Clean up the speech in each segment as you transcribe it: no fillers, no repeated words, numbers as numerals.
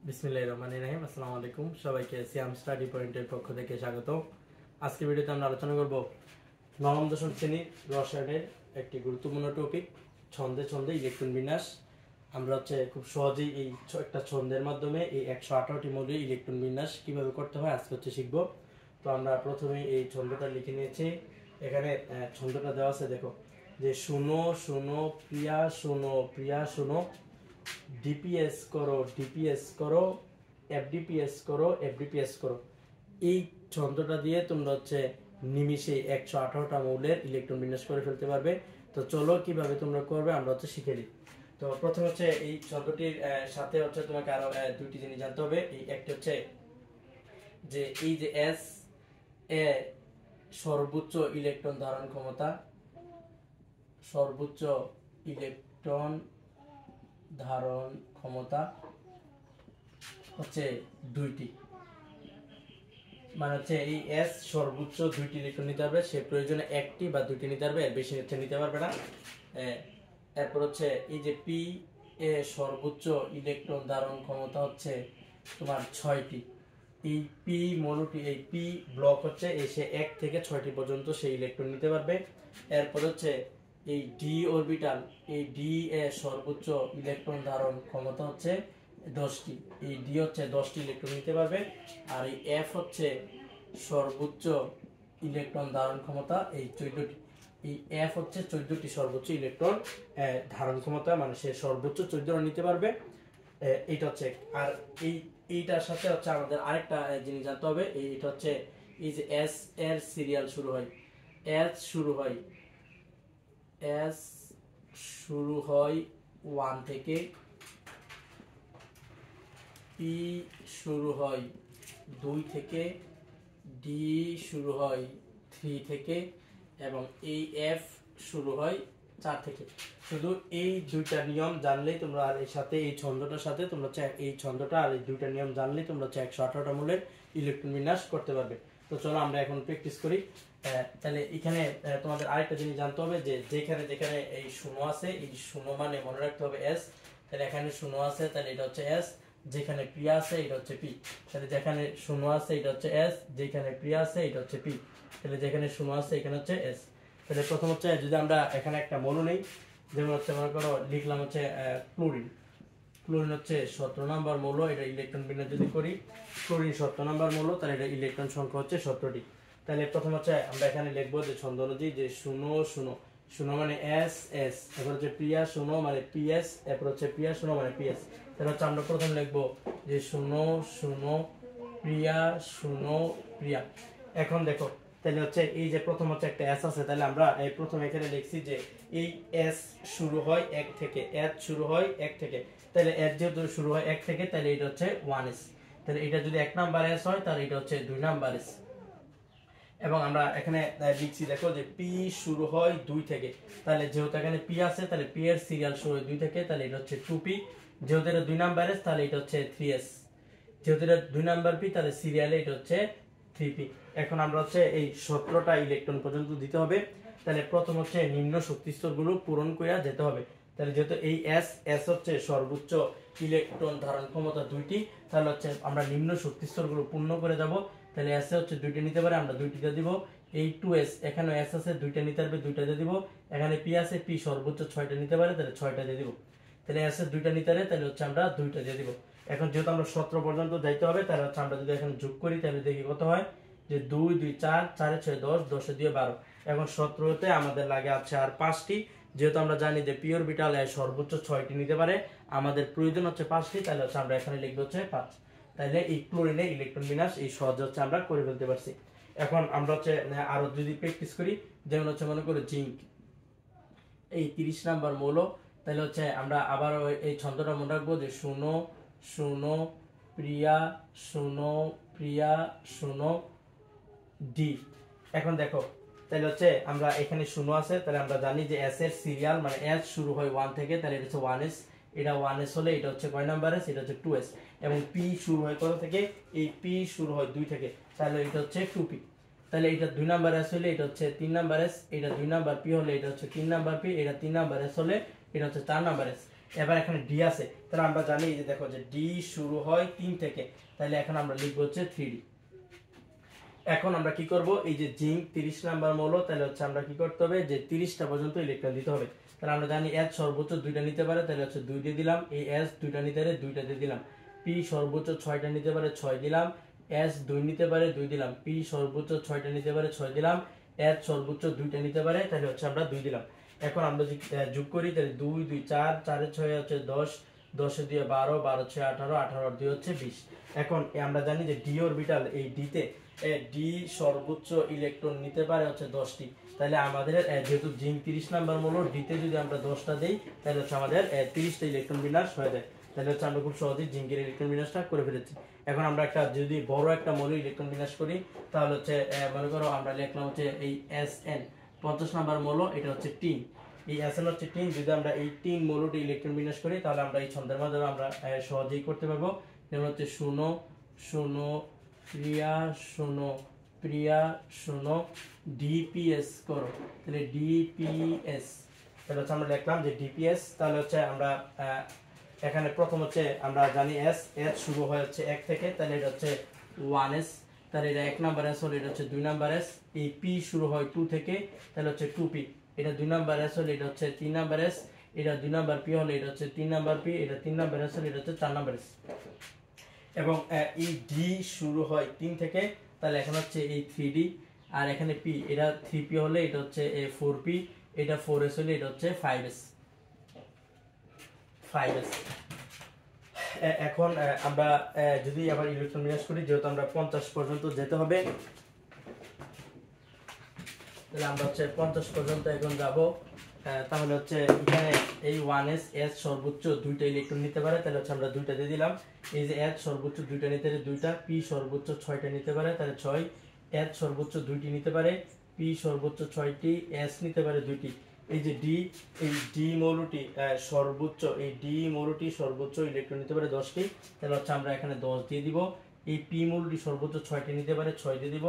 বিসমিল্লাহির রহমানির রহিম। আসসালামু আলাইকুম সবাইকে সিয়াম স্টাডি পয়েন্টের পক্ষ থেকে স্বাগত। আজকের ভিডিওতে আমরা আলোচনা করব নবম দশম শ্রেণীর রসায়নের একটি গুরুত্বপূর্ণ টপিক ছন্দে ছন্দে ইলেকট্রন বিন্যাস। আমরা খুব সহজেই এই একটা ছন্দের মাধ্যমে এই 118টি মৌলের ইলেকট্রন বিন্যাস কিভাবে করতে হয় আজকে শিখব। তো আমরা প্রথমে এই ছন্দটা লিখে নিয়েছি। এখানে ছন্দটা দেওয়া আছে, দেখো যে শুনো শুনো প্রিয়া শুনো প্রিয়া শুনো, ডিপিএস করো ডিপিএস করো, এফডিপিএস করো এফডিপিএস করো। এই ছন্দটা দিয়ে তোমরা নিমিষে 118টা মৌলের ইলেকট্রন বিন্যাস করে ফেলতে পারবে। তো চলো কিভাবে তোমরা করবে আমরা শিখে নিই। তো প্রথমে এই ছন্দটির সাথে তোমাকে আরো দুইটি জিনিস জানতে হবে। এই একটা যে এই যে এস এ সর্বোচ্চ ইলেকট্রন ধারণ ক্ষমতা, সর্বোচ্চ ইলেকট্রন ধারণ ক্ষমতা দুইটি, মানে এই এস সর্বোচ্চ দুইটি ইলেকট্রন নিতে পারবে, সে প্রয়োজনে একটি বা দুইটি নিতে পারবে, এর বেশি নিতে পারবে না। এরপর এই যে পি এ সর্বোচ্চ ইলেকট্রন ধারণ ক্ষমতা তোমার 6টি। এই পি মৌলটি, এই পি ব্লক সে 1 থেকে 6টি পর্যন্ত সেই ইলেকট্রন নিতে পারবে। এরপর এই ডি অরবিটাল, এই ডি এ সর্বোচ্চ ইলেকট্রন ধারণ ক্ষমতা 10টি। এই ডি 10টি ইলেকট্রন নিতে পারবে। আর এই এফ সর্বোচ্চ ইলেকট্রন ধারণ ক্ষমতা এই 14টি। এই এফ 14টি সর্বোচ্চ ইলেকট্রন ধারণ ক্ষমতা, মানে সে সর্বোচ্চ 14টা নিতে পারবে। এইটা আর এইটার সাথে আমাদের আরেকটা জিনিস জানতে হবে। এইটা এই যে এস এর সিরিয়াল শুরু হয়, এস শুরু হয় 1 থেকে, পি শুরু হয় 2 থেকে, ডি শুরু হয় 3 থেকে, এবং এই এফ শুরু হয় 4 থেকে। শুধু এই দুইটা নিয়ম জানলেই তোমরা, আর এর সাথে এই ছন্দটার সাথে তোমরা এই ছন্দটা আর এই দুইটা নিয়ম জানলেই তোমরা 118টা মৌলের ইলেকট্রন বিন্যাস করতে পারবে। তো চলো আমরা এখন প্র্যাকটিস করি। তাহলে এখানে তোমাদের আরেকটা জিনিস জানতে হবে যে যেখানে যেখানে এই শূন্য আছে, এই শূন্য মানে মনে রাখতে হবে এস। তাহলে এখানে শূন্য আছে, তাহলে এটা এস। যেখানে প্রিয়া আছে এটা পি। তাহলে যেখানে শূন্য আছে এটা এস, যেখানে প্রিয়া আছে এটা পি। তাহলে যেখানে শূন্য আছে এখানে এস। তাহলে প্রথম যদি আমরা এখানে একটা মৌল নেই, যেমন মনে করো লিখলাম ক্লোরিন। ক্লোরিন 17 নম্বর মৌল। এটা ইলেকট্রন বিন্যাস যদি করি, ক্লোরিন 17 নম্বর মৌল, তাহলে এটা ইলেকট্রন সংখ্যা 17টি। তাহলে প্রথম আমরা এখানে লিখবো যে ছন্দ অনুযায়ী যে শুনো শুনো, শুনো মানে এস এস, এরপর প্রিয়া শুনো মানে পিএস, এরপর প্রিয়া শুনো মানে পিএস। তাহলে আমরা প্রথম লিখবো যে শুনো শুনো প্রিয়া শুনো প্রিয়া। এখন দেখো তাহলে এই যে প্রথম একটা এস আছে, তাহলে আমরা এই প্রথম এখানে লিখছি যে এই এস শুরু হয় 1 থেকে, এস শুরু হয় 1 থেকে। তাহলে এস যেহেতু শুরু হয় 1 থেকে, তাহলে এটা 1s। তাহলে এটা যদি 1 নাম্বার এস হয়, তাহলে এটা 2 নাম্বার এস। এবং আমরা এখানে লিখছি, দেখো যে পি শুরু হয় 2 থেকে, তাহলে যেহেতু এখানে পি আছে, তাহলে পি এর সিরিয়াল শুরু হয় 2 থেকে, তাহলে এটা 2p। যেহেতু এটা 2 নাম্বার এস, তাহলে এটা 3s। যেহেতু এটা 2 নাম্বার পি, তাহলে সিরিয়ালে এটা 3p। এখন আমরা এই 17টা ইলেকট্রন পর্যন্ত দিতে হবে। তাহলে প্রথম নিম্ন শক্তি স্তরগুলো পূরণ করে যেতে হবে। তাহলে যেহেতু এই এস এস সর্বোচ্চ ইলেকট্রন ধারণ ক্ষমতা 2টি, তাহলে আমরা নিম্ন শক্তি স্তরগুলো পূর্ণ করে যাব। তাহলে এস 2টি নিতে পারে, আমরা 2টি দিয়ে দিব। এই 2s, এখানে এস আছে 2টা নিতে পারবে, 2টা দিয়ে দিব। এখানে পি আছে, পি সর্বোচ্চ 6টা নিতে পারে, তাহলে 6টা দিয়ে দিব। তাহলে এস 2টা নিতে পারে, তাহলে আমরা 2টা দিয়ে দিব। এখন যেহেতু আমরা 17 পর্যন্ত যাইতে হবে, তাহলে আমরা যদি এখন যোগ করি, তাহলে দেখি কত হয়। যে 2 2 4, 4 6 10, 10 2 12। এখন 17তে আমাদের লাগে আর 5টি। যেহেতু আমরা জানি যে পি অরবিটাল সর্বোচ্চ 6টি নিতে পারে, আমাদের প্রয়োজন 5টি। তাহলে আমরা এখানে লিখবো 5। তাহলে এই ক্লোরিনে ইলেকট্রন বিন্যাস এই সহজে আমরা করে ফেলতে পারছি। এখন আমরা আরো যদি প্র্যাকটিস করি, যেমন মনে করো জিঙ্ক, এই 30 নাম্বার মৌল। তাহলে আমরা আবার এই ছন্দটা মনে রাখবো যে শুনো শুনো প্রিয়া শুনো প্রিয়া শুনো ডি। এখন দেখো তাহলে আমরা এখানে শূন্য আছে, তাহলে আমরা জানি যে এস এর সিরিয়াল মানে এস শুরু হয় 1 থেকে, তাহলে এটা 1s। এটা 1s হলে এটা কয় নাম্বার এস? এটা 2s। এবং পি শুরু হয় কত থেকে? এই পি শুরু হয় 2 থেকে, তাহলে এটা 2p। তাহলে এটা 2 নাম্বার এস হলে এটা 3 নাম্বার এস, এটা 2 নাম্বার পি হলে এটা 3 নাম্বার পি, এটা 3 নাম্বার এস হলে এটা 4 নাম্বার এস। এবার এখানে ডি আছে, তাহলে আমরা জানি যে দেখো যে ডি শুরু হয় 3 থেকে, তাহলে এখন আমরা লিখবো হচ্ছে 3D। এখন আমরা কি করব, এই যে জিঙ্ক 30 নাম্বার মৌল, তাহলে হচ্ছে আমরা কি করতে হবে যে 30টা পর্যন্ত ইলেকট্রন দিতে হবে। তাহলে আমরা জানি এস সর্বোচ্চ 2টা নিতে পারে, তাহলে হচ্ছে 2 দিয়ে দিলাম। এই এস 2টা নিতে পারে, 2টা দিয়ে দিলাম। পি সর্বোচ্চ 6টা নিতে পারে, 6 দিলাম। এস 2 নিতে পারে, 2 দিলাম। পি সর্বোচ্চ 6টা নিতে পারে, 6 দিলাম। এস সর্বোচ্চ 2টা নিতে পারে, তাহলে হচ্ছে আমরা 2 দিলাম। এখন আমরা যদি যোগ করি, তাহলে 2 2 4, 4 6 হচ্ছে 10, 10 2 12, 12 6 18, 18 2 হচ্ছে 20। এখন আমরা জানি যে ডি অরবিটাল, এই ডিতে ডি সর্বোচ্চ ইলেকট্রন নিতে পারে হচ্ছে 10টি। তাহলে আমাদের যেহেতু জিঙ্ক 30 নাম্বার মৌল, ডিতে যদি আমরা 10টা দেই, তাহলে হচ্ছে আমাদের 30টা ইলেকট্রন বিন্যাস হয়ে যায়। তাহলে হচ্ছে আমরা খুব সহজেই জিঙ্কের ইলেকট্রন বিন্যাসটা করে ফেলেছি। এখন আমরা একটা যদি বড় একটা মৌলের ইলেকট্রন বিন্যাস করি, তাহলে হচ্ছে মনে করো আমরা লিখলাম হচ্ছে এই এসএন 50 নাম্বার মৌল, এটা হচ্ছে টিন। এই এসএন হচ্ছে টিন। যদি আমরা এই টিন মৌলটি ইলেকট্রন বিন্যাস করি, তাহলে আমরা এই ছন্দের মাধ্যমে আমরা সহজেই করতে পারবো। যেমন হচ্ছে 0 0 প্রিয়া, শোনো প্রিয়া, শোনো ডিপিএস করো, তাহলে ডিপিএস, তাহলে হচ্ছে আমরা লিখলাম যে ডিপিএস। তাহলে হচ্ছে আমরা এখানে প্রথম হচ্ছে আমরা জানি এস, এস শুরু হয় হচ্ছে 1 থেকে, তাহলে এটা হচ্ছে 1s, তাহলে এটা 1 নাম্বার এস হলে এটা হচ্ছে 2 নাম্বার এস। এই পি শুরু হয় 2 থেকে, তাহলে হচ্ছে 2p, এটা 2 নাম্বার এস হলে এটা হচ্ছে 3 নাম্বার এস। এটা 2 নাম্বার পি হলে এটা হচ্ছে 3 নাম্বার পি। এটা 3 নাম্বার এস হলে এটা হচ্ছে 4 নাম্বার এস। এবং এই ডি শুরু হয় 3 থেকে, তাহলে এখন হচ্ছে এই 3D। আর এখানে পি, এটা 3p হলে এটা হচ্ছে 4p, এটা 4s হলে এটা হচ্ছে 5s। এখন আমরা যদি আবার ইলেকট্রন বিন্যাস করি, যেহেতু আমরা 50 পর্যন্ত যেতে হবে, তাহলে আমরা হচ্ছে 50 পর্যন্ত এখন যাব। তাহলে হচ্ছে এখানে এই 1s, s সর্বোচ্চ 2টা ইলেকট্রন নিতে পারে, তাহলে হচ্ছে আমরা 2টা দিয়ে দিলাম। এই যে s সর্বোচ্চ 2টা নিতে পারে, 2টা। p সর্বোচ্চ 6টা নিতে পারে, তাহলে 6। s সর্বোচ্চ 2টি নিতে পারে, p সর্বোচ্চ 6টি, s নিতে পারে 2টি। এই যে ডি, এই ডি মৌলটি সর্বোচ্চ, এই ডি মৌলটি সর্বোচ্চ ইলেকট্রন নিতে পারে 10টি, তাহলে হচ্ছে আমরা এখানে 10 দিয়ে দিব। এই পি মৌলটি সর্বোচ্চ 6টি নিতে পারে, 6 দিয়ে দিব।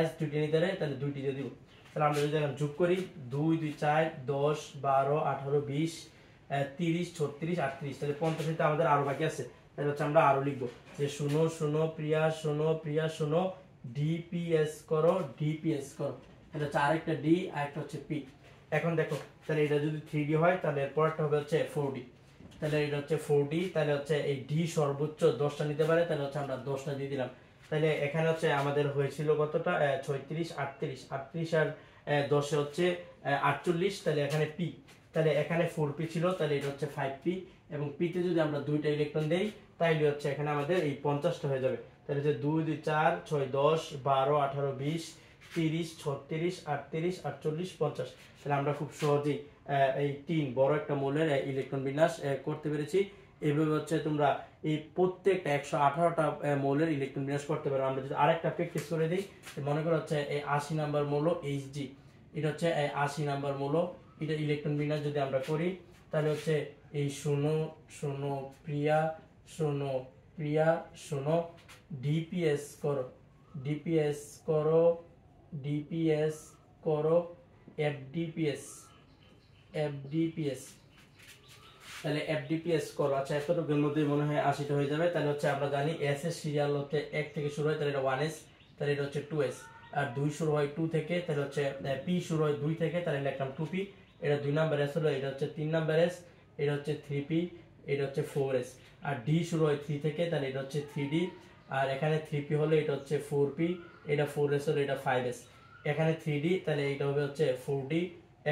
s 2টি নিতে পারে, তাহলে 2টি দিয়ে দিব। তাহলে আমরা যদি এখন যোগ করি, 2 2 4, 10 12 18 20 30 36 38, তাহলে 50 তে আমাদের আরো বাকি আছে। তাহলে হচ্ছে আমরা আরো লিখবো যে শোনো শোনো প্রিয়া, শোনো প্রিয়া, শোনো ডিপিএস করো, ডিপিএস করো। এটা হচ্ছে আরেকটা ডি, আরেকটা হচ্ছে পি। এখন দেখো, তাহলে এটা যদি 3D হয়, তাহলে এরপরটা হবে হচ্ছে 4D। তাহলে এটা হচ্ছে 4D, তাহলে হচ্ছে এই ডি সর্বোচ্চ 10টা নিতে পারে, তাহলে হচ্ছে আমরা 10টা দিয়ে দিলাম। তাহলে এখানে হচ্ছে আমাদের হয়েছিল কতটা, 36 38, 38 আর 10 হচ্ছে 48, তাহলে এখানে পি, তাহলে এখানে 4p ছিল, তাহলে এটা হচ্ছে 5p। এবং পিতে যদি আমরা 2টা ইলেকট্রন দেই, তাহলে হচ্ছে এখানে আমাদের এই 50টা হয়ে যাবে। তাহলে হচ্ছে 2 2 4 6 10 12 18 20 30 36 38 48 50। তাহলে আমরা খুব সহজেই এই 3 বড় একটা মৌলের ইলেকট্রন বিন্যাস করতে পেরেছি। এইভাবে হচ্ছে তোমরা এই প্রত্যেকটা 118টা মৌলের ইলেকট্রন বিন্যাস করতে পারো। আমরা যদি আরেকটা প্র্যাকটিস করে দিই, মনে করো হচ্ছে এই 80 নাম্বার মৌল Hg, এটা হচ্ছে 80 নাম্বার মৌল। এটা ইলেকট্রন বিন্যাস যদি আমরা করি, তাহলে হচ্ছে এই শোনো শোনো প্রিয়া, শোনো প্রিয়া, শোনো ডিপিএস করো, ডিপিএস করো, ডিপিএস করো, এফডিপিএস, এফডিপিএস, তাহলে এফডিপিএস করো। আচ্ছা, এতটুকুর মধ্যে মনে হয় 80টা হয়ে যাবে। তাহলে হচ্ছে আমরা জানি এস এর সিরিয়াল হচ্ছে 1 থেকে শুরু হয়, তাহলে এটা 1s, তাহলে এটা হচ্ছে 2s। আর 2 শুরু হয় 2 থেকে, তাহলে হচ্ছে পি শুরু হয় 2 থেকে, তাহলে লিখলাম 2p। এটা 2 নাম্বার এস হলো, এটা হচ্ছে 3 নাম্বার এস। এটা হচ্ছে 3p, এটা হচ্ছে 4s। আর ডি শুরু হয় 3 থেকে, তাহলে এটা হচ্ছে 3d। আর এখানে 3p হলে এটা হচ্ছে 4p, এটা 4s হলে এটা 5s। এখানে 3d, তাহলে এটা হবে হচ্ছে 4d।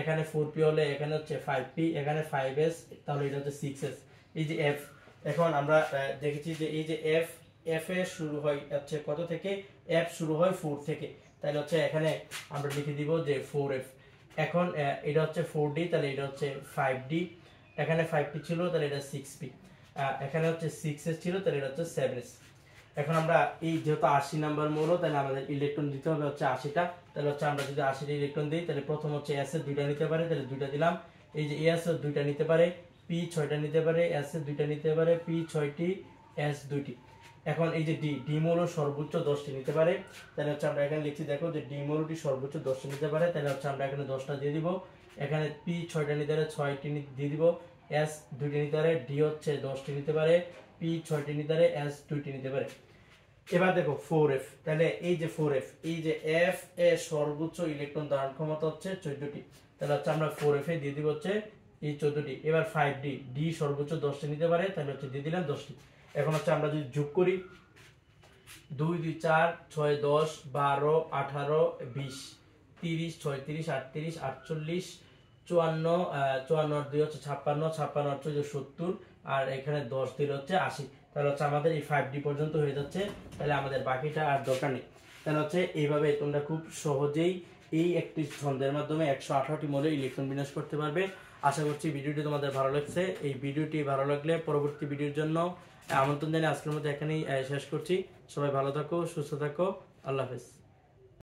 এখানে 4p হলে এখানে হচ্ছে 5p, এখানে 5s, তাহলে এটা হচ্ছে 6s। এই যে f, এখন আমরা দেখেছি যে এই যে f, f এর শুরু হয় হচ্ছে কত থেকে, f শুরু হয় 4 থেকে, তাহলে হচ্ছে এখানে আমরা লিখে দিব যে 4f। এখন এটা হচ্ছে 4d, তাহলে এটা হচ্ছে 5d। এখানে 5p ছিল, তাহলে এটা 6p। এখানে হচ্ছে 6s ছিল, তাহলে এটা হচ্ছে 7s। এখন আমরা এই যেহেতু 80 নাম্বার মৌল, তাহলে আমাদের ইলেকট্রন দিতে হবে হচ্ছে 80টা। তাহলে হচ্ছে আমরা যদি 80টা ইলেকট্রন দিই, তাহলে প্রথম হচ্ছে s এর 2টা নিতে পারে, তাহলে 2টা দিলাম। এই যে s এর 2টা নিতে পারে, p 6টা নিতে পারে, s এর 2টা নিতে পারে, p 6টি, s 2টি। এখন এই যে ডি মৌল সর্বোচ্চ 10টি নিতে পারে, তাহলে হচ্ছে আমরা এখানে লিখছি, দেখো যে ডি মৌলটি সর্বোচ্চ 10টি নিতে পারে, তাহলে হচ্ছে আমরা এখানে 10টা দিয়ে দিব। এখানে p 6টা নিতে পারে, 6টি দিয়ে দিব। এস 2টি নিতে পারে, ডি হচ্ছে 10টি নিতে পারে, পি 6টি নিতে পারে, এস 2টি নিতে পারে। এবার দেখো 4f, তাহলে এই যে 4f, এই যে f এর সর্বোচ্চ ইলেকট্রন ধারণ ক্ষমতা হচ্ছে 14টি, তাহলে হচ্ছে আমরা 4f এ দিয়ে দিব হচ্ছে এই 14টি। এবার 5d, ডি সর্বোচ্চ 10টি নিতে পারে, তাহলে হচ্ছে দিয়ে দিলাম 10টি। এখন হচ্ছে আমরা যদি যোগ করি 2 2 4 6 10 12 18 20 30 36 38 48 54 54 আর 2 হচ্ছে 56 56 হচ্ছে 70 আর এখানে 10 দিলে হচ্ছে 80। তাহলে হচ্ছে আমাদের এই 5d পর্যন্ত হয়ে যাচ্ছে, তাহলে আমাদের বাকিটা আর দরকার নেই। তাহলে হচ্ছে এইভাবে তোমরা খুব সহজেই এই একটি ছন্দের মাধ্যমে 118টি মৌলের ইলেকট্রন বিন্যাস করতে পারবে। আশা করছি ভিডিওটি তোমাদের ভালো লাগছে। এই ভিডিওটি ভালো লাগলে পরবর্তী ভিডিওর জন্য আমন্ত্রণ জানিয়ে আজকের মতো এখানেই শেষ করছি। সবাই ভালো থাকো, সুস্থ থাকো, আল্লাহ হাফেজ।